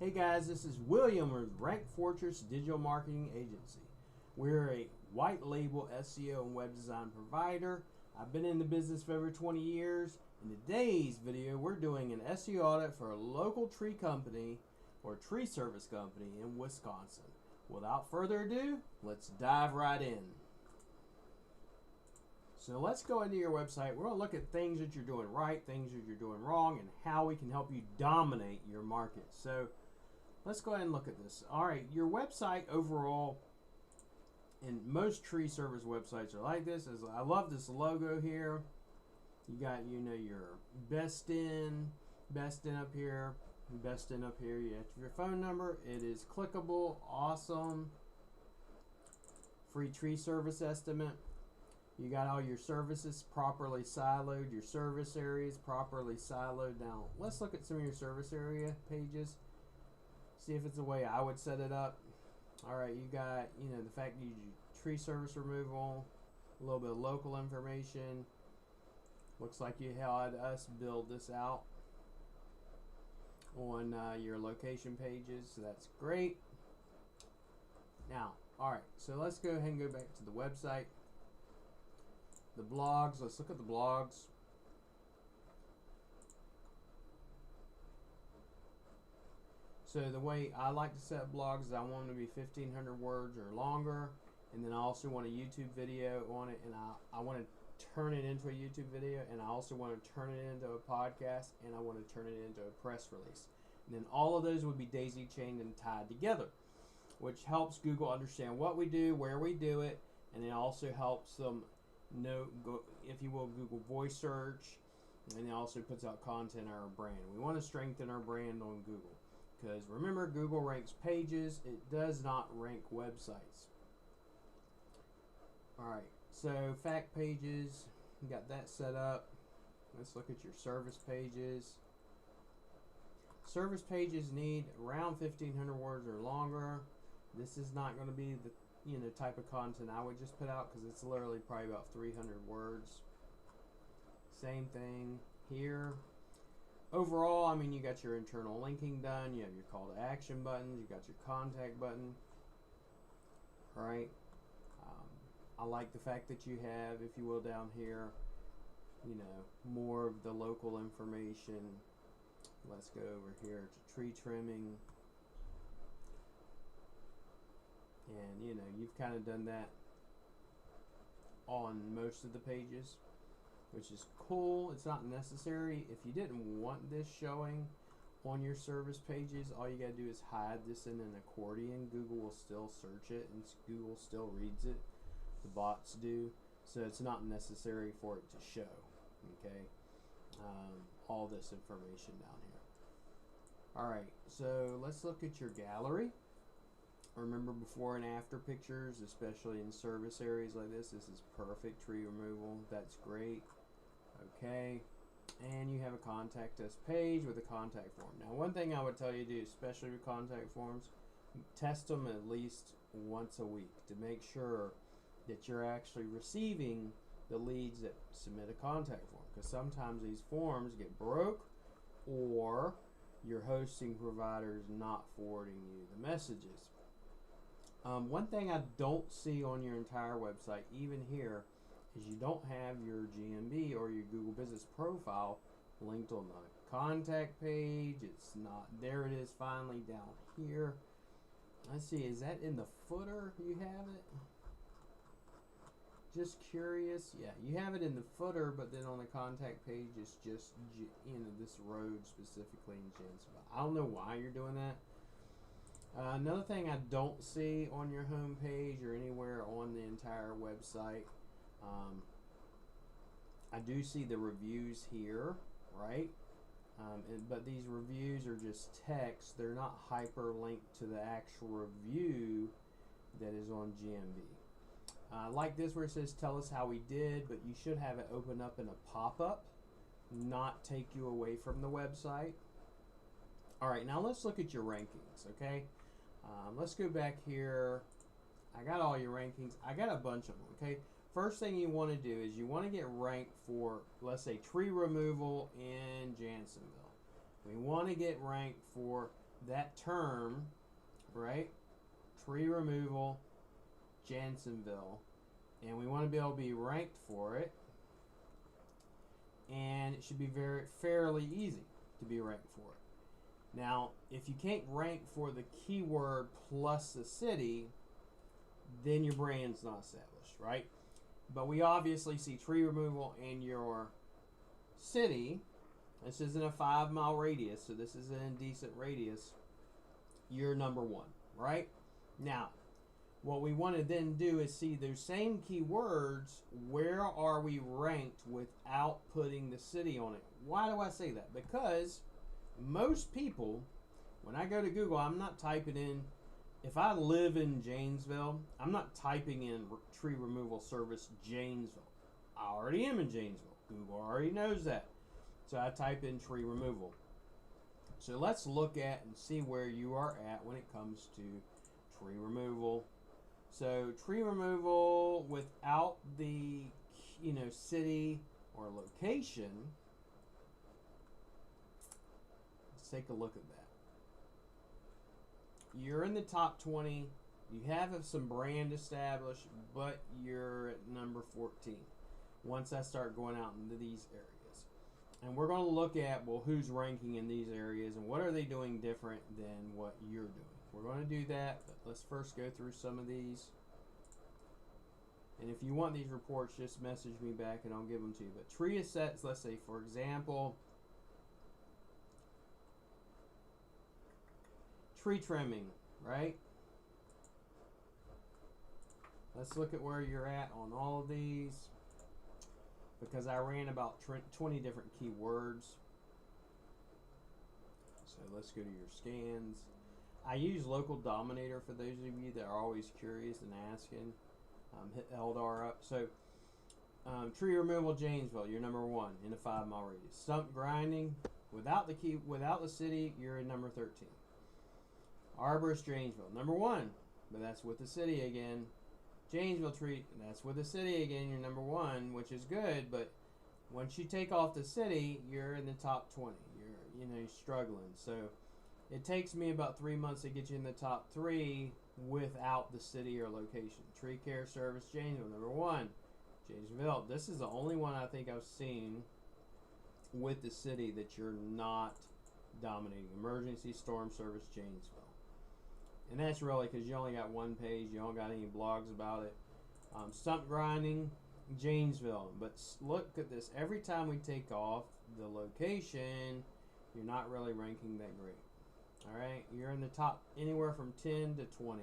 Hey guys, this is William with Rank Fortress Digital Marketing Agency. We're a white label SEO and web design provider. I've been in the business for over 20 years. In today's video, we're doing an SEO audit for a local tree company or tree service company in Wisconsin. Without further ado, let's dive right in. So let's go into your website. We're going to look at things that you're doing right, things that you're doing wrong, and how we can help you dominate your market. So let's go ahead and look at this. All right, your website overall, and most tree service websites are like this. I love this logo here. You got, your best in up here, best in up here. You have your phone number. It is clickable, awesome. Free tree service estimate. You got all your services properly siloed, your service areas properly siloed. Now, let's look at some of your service area pages. See if it's the way I would set it up. All right, you got, the fact that you do tree service removal, a little bit of local information. Looks like you had us build this out on your location pages, so that's great. Now, all right, so let's go ahead and go back to the website. The blogs, let's look at the blogs. So the way I like to set blogs is I want them to be 1,500 words or longer, and then I also want a YouTube video on it, and I want to turn it into a YouTube video, and I also want to turn it into a podcast, and I want to turn it into a press release. And then all of those would be daisy chained and tied together, which helps Google understand what we do, where we do it, and it also helps them know, if you will, Google voice search, and it also puts out content on our brand. We want to strengthen our brand on Google, because remember, Google ranks pages, it does not rank websites. Alright, so fact pages, you got that set up. Let's look at your service pages. Service pages need around 1,500 words or longer. This is not going to be the type of content I would just put out, because it's literally probably about 300 words. Same thing here. Overall, I mean, you got your internal linking done, you have your call to action buttons, you got your contact button. Alright. I like the fact that you have, if you will, down here, more of the local information. Let's go over here to tree trimming. And you've kind of done that on most of the pages, which is cool. It's not necessary. If you didn't want this showing on your service pages, all you got to do is hide this in an accordion. Google will still search it, and Google still reads it. The bots do. So it's not necessary for it to show. Okay, all this information down here. Alright, so let's look at your gallery. Remember, before and after pictures, especially in service areas like this. This is perfect tree removal. That's great. Okay, and you have a contact us page with a contact form. Now, one thing I would tell you to do, especially with contact forms, test them at least once a week to make sure that you're actually receiving the leads that submit a contact form, because sometimes these forms get broke, or your hosting provider is not forwarding you the messages. One thing I don't see on your entire website, even here, is you don't have your GMB or your Google Business Profile linked on the contact page. It's not there. It is finally down here. Let's see, is that in the footer you have it? Just curious. Yeah, you have it in the footer, but then on the contact page it's just this road specifically in Janesville. I don't know why you're doing that. Another thing I don't see on your home page or anywhere on the entire website, I do see the reviews here, right? But these reviews are just text. They're not hyperlinked to the actual review that is on GMB. Like this where it says tell us how we did, but you should have it open up in a pop-up, not take you away from the website. Alright, now let's look at your rankings, okay? Let's go back here. I got all your rankings. I got a bunch of them, okay? First thing you want to do is you want to get ranked for, let's say, tree removal in Jacksonville. We want to get ranked for that term, right? Tree removal, Jacksonville, and we want to be able to be ranked for it, and it should be fairly easy to be ranked for it. Now, if you can't rank for the keyword plus the city, then your brand's not established, right? But we obviously see tree removal in your city. This isn't a 5-mile radius, so this is an indecent radius. You're number 1, right? Now, what we want to then do is see those same keywords, where are we ranked without putting the city on it? Why do I say that? Because most people, when I go to Google, I'm not typing in, if I live in Janesville, I'm not typing in tree removal service Janesville. I already am in Janesville. Google already knows that. So I type in tree removal. So let's look at and see where you are at when it comes to tree removal. So tree removal without the, city or location. Let's take a look at that. You're in the top 20. You have some brand established, but you're at number 14 once I start going out into these areas. And we're going to look at, well, who's ranking in these areas and what are they doing different than what you're doing. We're going to do that, but let's first go through some of these. And if you want these reports, just message me back and I'll give them to you. But tree assets, let's say, for example, tree trimming, right? Let's look at where you're at on all of these, because I ran about 20 different keywords. So let's go to your scans. I use local dominator for those of you that are always curious and asking. Hit LDAR up. So tree removal Janesville, you're number 1 in a 5-mile radius. Stump grinding, without the city, you're in number 13. Arborist Janesville, number 1, but that's with the city again. Janesville tree, that's with the city again, you're number 1, which is good, but once you take off the city, you're in the top 20. You're struggling. So it takes me about 3 months to get you in the top 3 without the city or location. Tree care service Janesville, number 1. Janesville, this is the only one I think I've seen with the city that you're not dominating. Emergency storm service Janesville. And that's really because you only got one page. You don't got any blogs about it. Stump grinding, Janesville. But look at this. Every time we take off the location, you're not really ranking that great. All right? You're in the top anywhere from 10 to 20.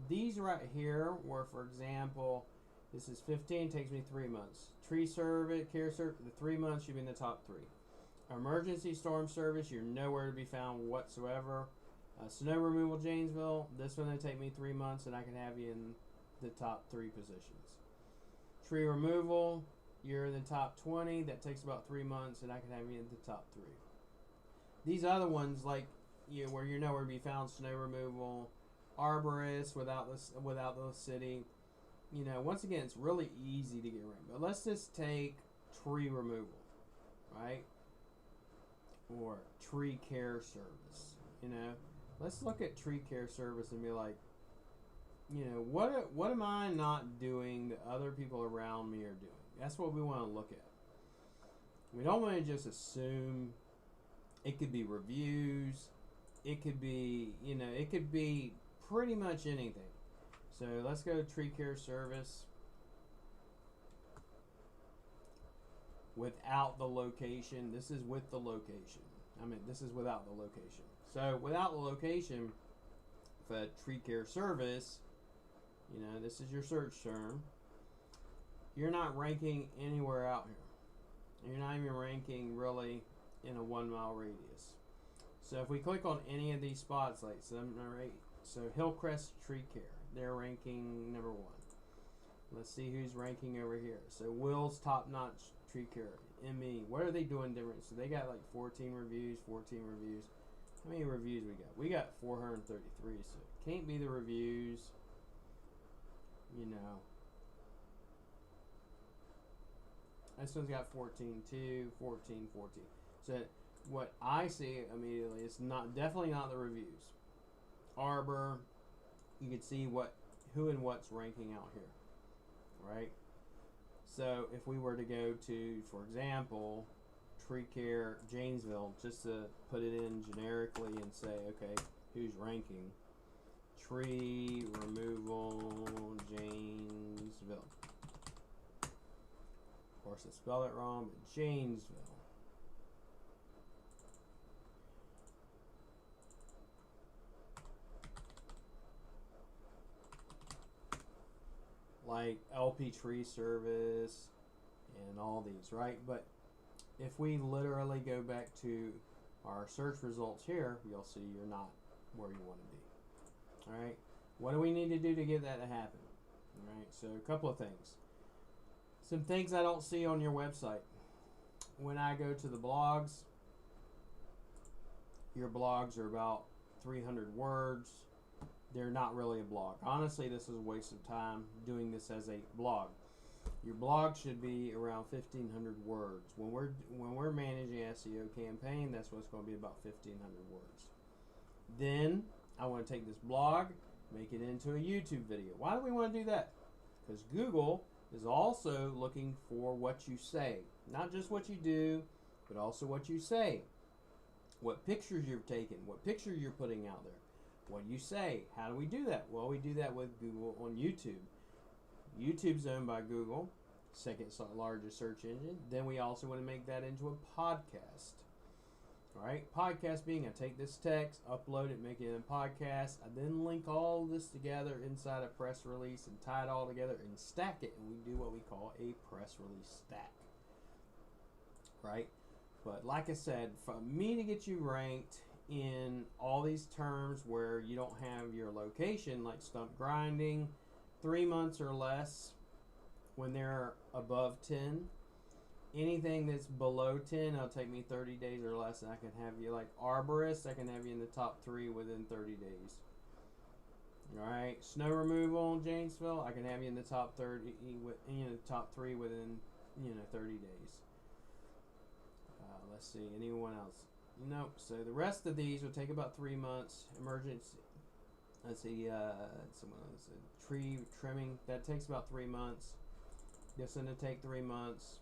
These right here were, for example, this is 15, takes me 3 months. Tree service, care service, the 3 months, you'll be in the top 3. Emergency storm service, you're nowhere to be found whatsoever. Snow removal Janesville, this one will take me 3 months and I can have you in the top 3 positions. Tree removal, you're in the top 20, that takes about 3 months and I can have you in the top 3. These other ones, like where you're nowhere to be found, snow removal, arborist without the city, once again, it's really easy to get ranked. But let's just take tree removal, right? Or tree care service, Let's look at tree care service and be like, what am I not doing that other people around me are doing? That's what we want to look at. We don't want to just assume. It could be reviews. It could be, it could be pretty much anything. So let's go to tree care service without the location. This is with the location. This is without the location. So without the location for tree care service, this is your search term. You're not ranking anywhere out here. You're not even ranking really in a 1-mile radius. So if we click on any of these spots, like 7 or 8, so Hillcrest Tree Care, they're ranking number 1. Let's see who's ranking over here. So Will's Top Notch Tree Care, ME. What are they doing different? So they got like 14 reviews. How many reviews we got? We got 433, so it can't be the reviews. This one's got 14 too, 14. So what I see immediately is definitely not the reviews. Arbor, you can see who and what's ranking out here, right? So if we were to go to, for example, tree care Janesville, just to put it in generically and say, okay, who's ranking? Tree removal Janesville. Of course, I spelled it wrong, but Janesville. Like LP Tree Service and all these, right? But if we literally go back to our search results here, you'll see you're not where you want to be. All right, what do we need to do to get that to happen? All right, so a couple of things. Some things I don't see on your website. When I go to the blogs, your blogs are about 300 words. They're not really a blog. Honestly, this is a waste of time doing this as a blog. Your blog should be around 1,500 words. When we're managing an SEO campaign, that's what's going to be about 1,500 words. Then I want to take this blog, make it into a YouTube video. Why do we want to do that? Because Google is also looking for what you say. Not just what you do, but also what you say. What pictures you've taken, what pictures you're putting out there. What you say. How do we do that? Well, we do that with Google on YouTube. YouTube's owned by Google, second largest search engine. Then we also want to make that into a podcast. All right, podcast being I take this text, upload it, make it a podcast. I then link all this together inside a press release and tie it all together and stack it, and we do what we call a press release stack. Right? But like I said, for me to get you ranked in all these terms where you don't have your location, like stump grinding, 3 months or less when they're above 10. Anything that's below 10, it'll take me 30 days or less, and I can have you like arborist. I can have you in the top 3 within 30 days. All right, snow removal, Janesville. I can have you in the top 30, top 3 within 30 days. Let's see, anyone else? Nope. So the rest of these will take about 3 months. Emergency. Let's see. Someone else said tree trimming. That takes about 3 months. This one to take 3 months.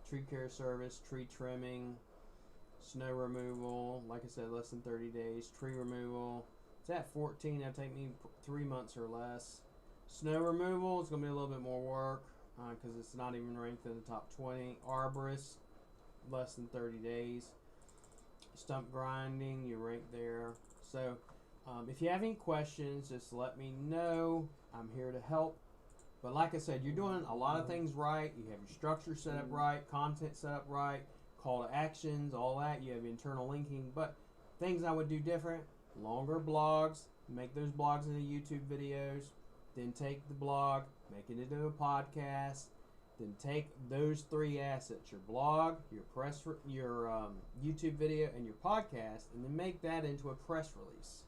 Tree care service, tree trimming, snow removal. Like I said, less than 30 days. Tree removal. It's at 14. That'll take me 3 months or less. Snow removal is going to be a little bit more work because it's not even ranked in the top 20. Arborist, less than 30 days. Stump grinding, you're right there. So if you have any questions, just let me know. I'm here to help. But like I said, you're doing a lot of things right. You have your structure set up right, content set up right, call to actions, all that. You have internal linking. But things I would do different, longer blogs, make those blogs into YouTube videos, then take the blog, make it into a podcast, then take those 3 assets, your blog, your YouTube video, and your podcast, and then make that into a press release.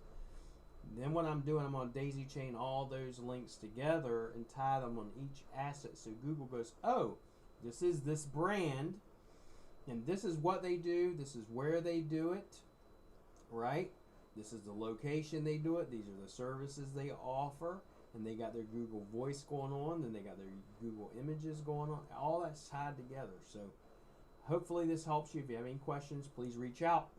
And then what I'm doing, I'm going to daisy chain all those links together and tie them on each asset. So Google goes, oh, this is this brand, and this is what they do. This is where they do it, right? This is the location they do it. These are the services they offer. And they got their Google Voice going on. Then they got their Google Images going on. All that's tied together. So hopefully this helps you. If you have any questions, please reach out.